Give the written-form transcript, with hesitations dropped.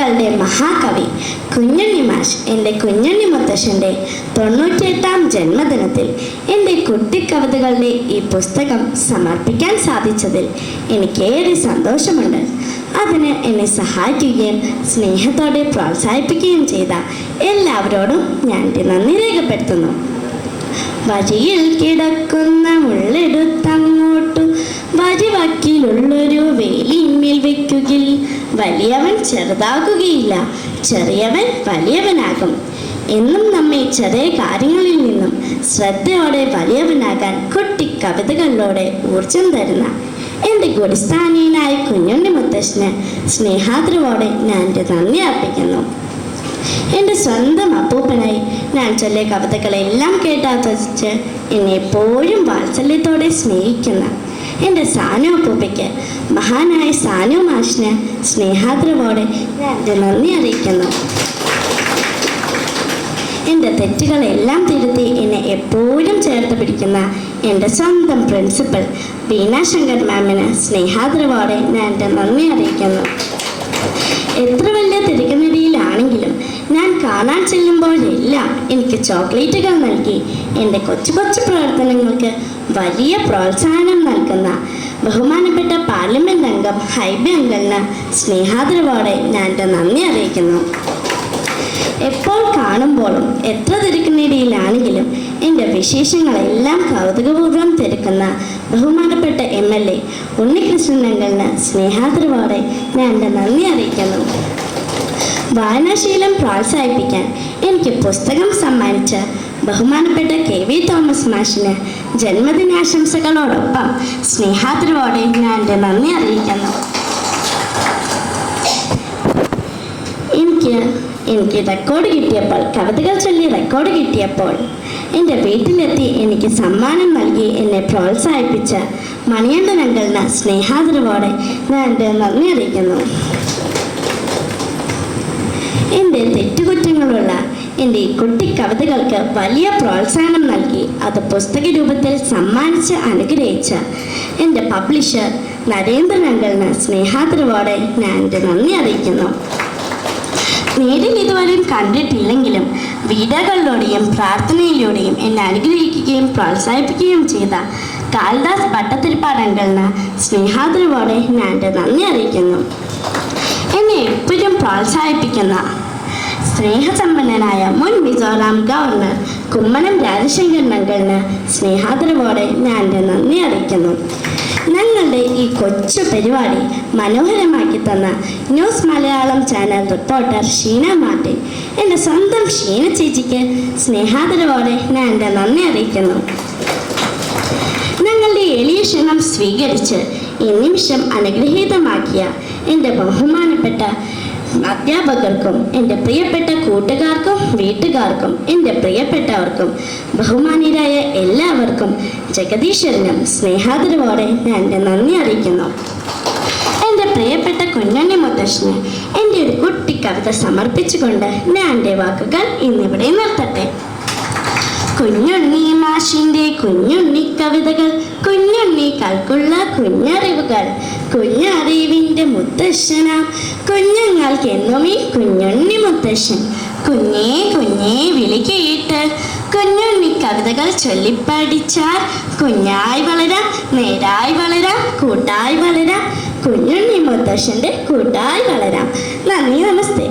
കവിതകളുടെ മഹാകവി കുഞ്ഞുണ്ണി മാഷ് എൻ്റെ കുഞ്ഞുണ്ണി മുത്തശ്ശൻ്റെ 98ാം ജന്മദിനത്തിൽ എൻ്റെ കുട്ടിക്കവിതകളുടെ ഈ പുസ്തകം സമർപ്പിക്കാൻ സാധിച്ചതിൽ എനിക്കേറെ സന്തോഷമുണ്ട്. അതിന് എന്നെ സഹായിക്കുകയും സ്നേഹത്തോടെ പ്രോത്സാഹിപ്പിക്കുകയും ചെയ്ത എല്ലാവരോടും ഞാൻ നന്ദി രേഖപ്പെടുത്തുന്നു. വഴിയിൽ കിടക്കുന്ന മുള്ളെടുത്തങ്ങോട്ടു വരിവക്കിലുള്ളൊരു വേലിന്മേൽ വെക്കുകിൽ വലിയവൻ ചെറുതാകുകയില്ല, ചെറിയവൻ വലിയവനാകും. എന്നും നമ്മെ ചെറിയ കാര്യങ്ങളിൽ നിന്നും ശ്രദ്ധയോടെ വലിയവനാകാൻ കുട്ടി കവിതകളിലൂടെ ഊർജം തരുന്ന എൻ്റെ ഗുരുസ്ഥാനീയനായ കുഞ്ഞുണ്ണി മുത്തശ്ശന് സ്നേഹാദരവോടെ ഞാൻ എൻ്റെ നന്ദി അർപ്പിക്കുന്നു. എൻ്റെ സ്വന്തം അപ്പൂപ്പനായി ഞാൻ ചൊല്ലിയ കവിതകളെല്ലാം കേട്ടാസ്വദിച്ച് എന്നെ എപ്പോഴും വാത്സല്യത്തോടെ സ്നേഹിക്കുന്ന എൻ്റെ സാനു അപ്പൂപ്പയ്ക്ക്, മഹാനായ സാനു മാഷിന് സ്നേഹാദരവോടെ ഞാൻ എൻ്റെ നന്ദി അറിയിക്കുന്നു. എൻ്റെ തെറ്റുകളെല്ലാം തിരുത്തി എന്നെ എപ്പോഴും ചേർത്ത് പിടിക്കുന്ന എൻ്റെ സ്വന്തം പ്രിൻസിപ്പൽ ബീന ശങ്കർ മാമിന് സ്നേഹാദരവോടെ ഞാൻ എൻ്റെ നന്ദി അറിയിക്കുന്നു. എത്ര വലിയ തിരക്കിനിടയിലാണെങ്കിലും ഞാൻ കാണാൻ ചെല്ലുമ്പോഴെല്ലാം എനിക്ക് ചോക്ലേറ്റുകൾ നൽകി എൻ്റെ കൊച്ചു കൊച്ചു പ്രവർത്തനങ്ങൾക്ക് വലിയ പ്രോത്സാഹനം നൽകുന്ന ബഹുമാനപ്പെട്ട പാർലമെൻറ്റ് അംഗം ഹൈബി അങ്കിളിന് സ്നേഹാദരവോടെ ഞാൻ എൻ്റെ നന്ദി അറിയിക്കുന്നു. എപ്പോൾ കാണുമ്പോഴും എത്ര തിരക്കിനിടയിലാണെങ്കിലും എൻ്റെ വിശേഷങ്ങളെല്ലാം കൗതുകപൂർവ്വം തിരക്കുന്ന ബഹുമാനപ്പെട്ട MLA ഉണ്ണികൃഷ്ണൻ അങ്കിളിന് സ്നേഹാദരവോടെ ഞാൻ എൻ്റെ നന്ദി അറിയിക്കുന്നു. വായനാശീലം പ്രോത്സാഹിപ്പിക്കാൻ എനിക്ക് പുസ്തകം സമ്മാനിച്ച ബഹുമാനപ്പെട്ട KV തോമസ് മാഷിന് ജന്മദിനാശംസകളോടൊപ്പം സ്നേഹാദരവോടെ ഞാൻ എൻ്റെ നന്ദി അറിയിക്കുന്നു. എനിക്ക് റെക്കോർഡ് കിട്ടിയപ്പോൾ, കവിതകൾ ചൊല്ലി റെക്കോർഡ് കിട്ടിയപ്പോൾ എൻ്റെ വീട്ടിലെത്തി എനിക്ക് സമ്മാനം നൽകി എന്നെ പ്രോത്സാഹിപ്പിച്ച മണിയണ്ണൻ അങ്കിളിന് സ്നേഹാദരവോടെ ഞാൻ എൻ്റെ നന്ദി അറിയിക്കുന്നു. എൻ്റെ തെറ്റുകുറ്റങ്ങളുള്ള എൻ്റെ ഈ കുട്ടി കവിതകൾക്ക് വലിയ പ്രോത്സാഹനം നൽകി അത് പുസ്തക രൂപത്തിൽ സമ്മാനിച്ച് അനുഗ്രഹിച്ച എൻ്റെ പബ്ലിഷർ നരേന്ദ്രൻ അങ്കിളിന് സ്നേഹാദരവോടെ ഞാൻ എൻ്റെ നന്ദി അറിയിക്കുന്നു. നേരിൽ ഇതുവരെയും കണ്ടിട്ടില്ലെങ്കിലും വീഡിയോകളിലൂടെയും പ്രാർത്ഥനയിലൂടെയും എന്നെ അനുഗ്രഹിക്കുകയും പ്രോത്സാഹിപ്പിക്കുകയും ചെയ്ത കാളിദാസ് ഭട്ടതിരിപ്പാട് അങ്കിളിന് സ്നേഹാദരവോടെ ഞാൻ എൻ്റെ നന്ദി അറിയിക്കുന്നു. എന്നെ എപ്പോഴും പ്രോത്സാഹിപ്പിക്കുന്ന സ്നേഹസമ്പന്നനായ മുൻ മിസോറാം ഗവർണർ കുമ്മനം രാജശേഖരൻ അങ്കിളിന് സ്നേഹാദരവോടെ ഞാൻ എൻ്റെ നന്ദി അറിയിക്കുന്നു. ഞങ്ങളുടെ ഈ കൊച്ചു പരിപാടി മനോഹരമാക്കി തന്ന news Malayalam channel reporter Sheena Martin, എൻ്റെ സ്വന്തം ഷീന ചേച്ചിക്ക് സ്നേഹാദരവോടെ ഞാൻ എൻ്റെ നന്ദി അറിയിക്കുന്നു. ഞങ്ങളുടെ എളിയ ക്ഷണം സ്വീകരിച്ച് ഈ നിമിഷം അനുഗ്രഹീതമാക്കിയ എൻ്റെ ബഹുമാനപ്പെട്ട അധ്യാപകർക്കും എൻ്റെ പ്രിയപ്പെട്ട കൂട്ടുകാർക്കും വീട്ടുകാർക്കും എൻ്റെ പ്രിയപ്പെട്ടവർക്കും ബഹുമാനീയരായ എല്ലാവർക്കും ജഗദീശ്വരനും സ്നേഹാദരവോടെ ഞാൻ എൻ്റെ നന്ദി അറിയിക്കുന്നു. എൻ്റെ പ്രിയപ്പെട്ട കുഞ്ഞുണ്ണി മുത്തശ്ശന് എൻ്റെ ഒരു കുട്ടി കവിത സമർപ്പിച്ചുകൊണ്ട് ഞാൻ എൻ്റെ വാക്കുകൾ ഇന്നിവിടെ നിർത്തട്ടെ. കുഞ്ഞുണ്ണി മാഷിൻ്റെ കുഞ്ഞുണ്ണി കവിതകൾ, കുഞ്ഞുണ്ണികൾക്കുള്ള കുഞ്ഞറിവുകൾ, കുഞ്ഞറിവിൻ്റെ മുത്തശ്ശനാം കുഞ്ഞുങ്ങൾക്കെന്നും ഈ കുഞ്ഞുണ്ണി മുത്തശ്ശൻ. കുഞ്ഞേ കുഞ്ഞേ വിളി കേട്ട് കുഞ്ഞുണ്ണി കവിതകൾ ചൊല്ലിപ്പടിച്ചാൽ കുഞ്ഞായി വളരാം, നേരായി വളരാം, കൂട്ടായി വളരാം, കുഞ്ഞുണ്ണി മുത്തശ്ശൻ്റെ കൂട്ടായി വളരാം. നന്ദി, നമസ്തേ.